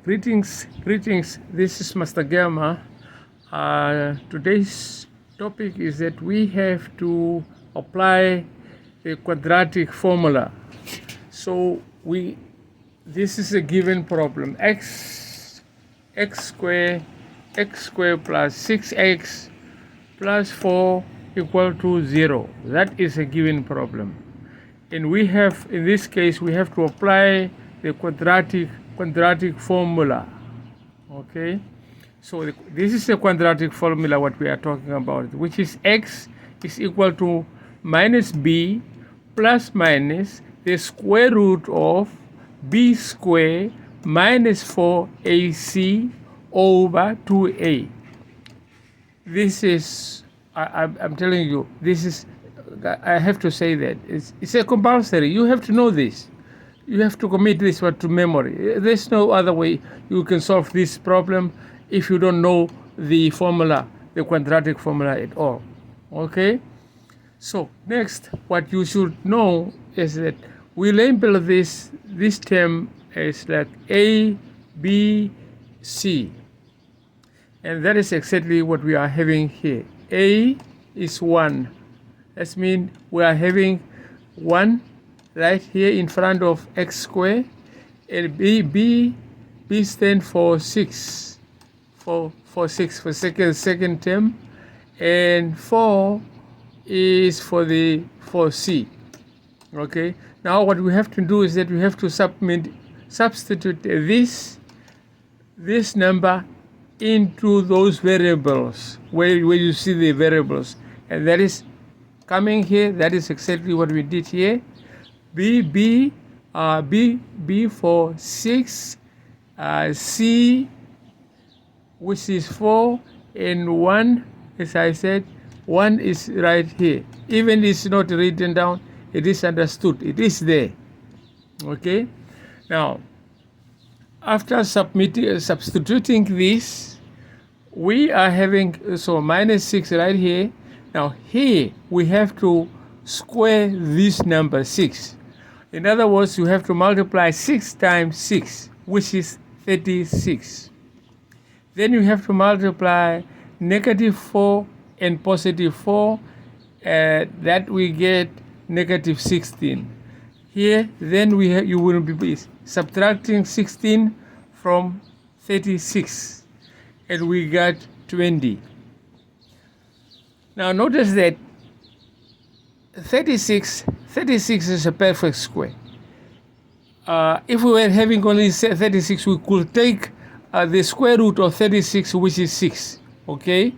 Greetings. This is Master Gamma. Today's topic is that we have to apply the quadratic formula. So this is a given problem: x squared plus 6x plus 4 equal to 0. That is a given problem, and we have, in this case, we have to apply the quadratic formula. Okay, so this is a quadratic formula what we are talking about, which is x is equal to minus b plus minus the square root of b squared minus 4ac over 2a. This is, I'm telling you, this is, I have to say that it's a compulsory. You have to know this. You have to commit this one to memory. There's no other way you can solve this problem if you don't know the formula, the quadratic formula at all. Okay? So next, what you should know is that we label this term as like A, B, C. And that is exactly what we are having here. A is 1. That means we are having 1 right here in front of x squared, and B stands for 6, for second term, and 4 is for C. Okay. Now what we have to do is that we have to substitute this number into those variables where you see the variables, and that is coming here. That is exactly what we did here. B for 6, C, which is 4, and 1, as I said, 1 is right here. Even it's not written down, it is understood. It is there. Okay? Now, after substituting this, we are having, so minus 6 right here. Now, here we have to square this number 6. In other words, you have to multiply 6 times 6, which is 36. Then you have to multiply negative 4 and positive 4, that we get negative 16. Here, then you will be subtracting 16 from 36, and we got 20. Now notice that 36 is a perfect square. If we were having only 36, we could take the square root of 36, which is 6. Okay,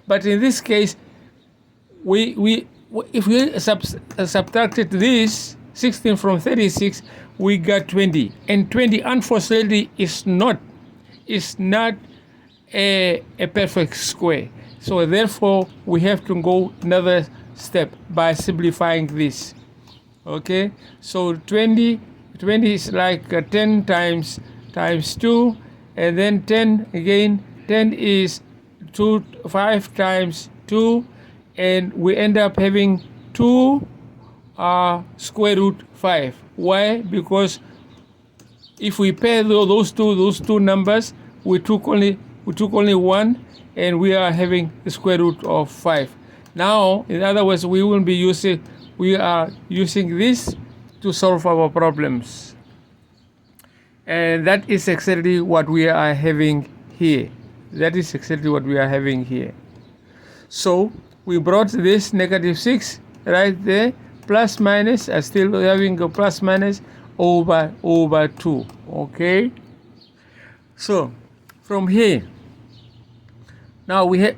but in this case, if we subtracted this 16 from 36, we got 20, and 20 unfortunately is not a perfect square. So therefore, we have to go another step by simplifying this. Okay, so 20 is like 10 times 2, and then 10 again. 10 is 5 times 2, and we end up having 2 square root 5. Why? Because if we pair those two numbers, we took only 1, and we are having the square root of 5. Now, in other words, we are using this to solve our problems, and that is exactly what we are having here. So we brought this negative 6 right there, plus minus, still having a plus minus over 2. Okay, so from here, now we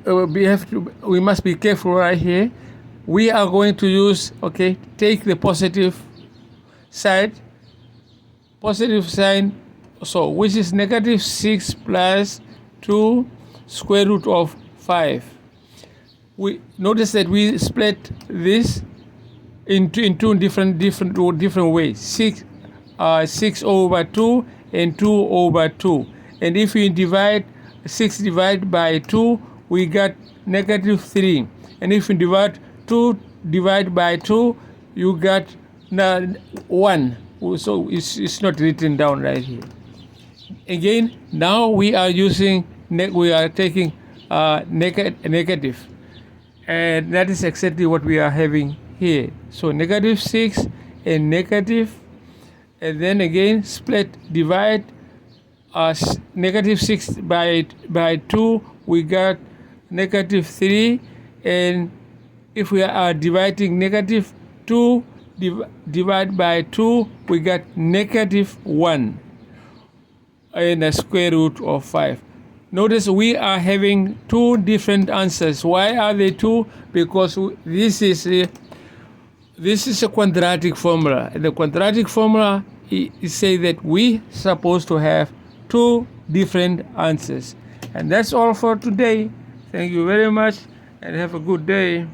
must be careful right here. We are going to use, okay, take the positive sign, so which is negative 6 plus 2 square root of 5. We notice that we split this into two different ways. 6 over 2 and 2 over 2. And if we divide 6 divided by 2, we got negative 3. And if we divide 2 divided by 2, you got 1. So it's not written down right here. again, now we are using, we are taking negative, and that is exactly what we are having here. So negative 6 and negative, and then again split, divide negative 6 by 2, we got negative 3, and if we are dividing negative 2 divide by 2, we got negative 1 and the square root of 5. Notice we are having two different answers. Why are they two? Because this is a quadratic formula. And the quadratic formula says that we supposed to have two different answers. And that's all for today. Thank you very much and have a good day.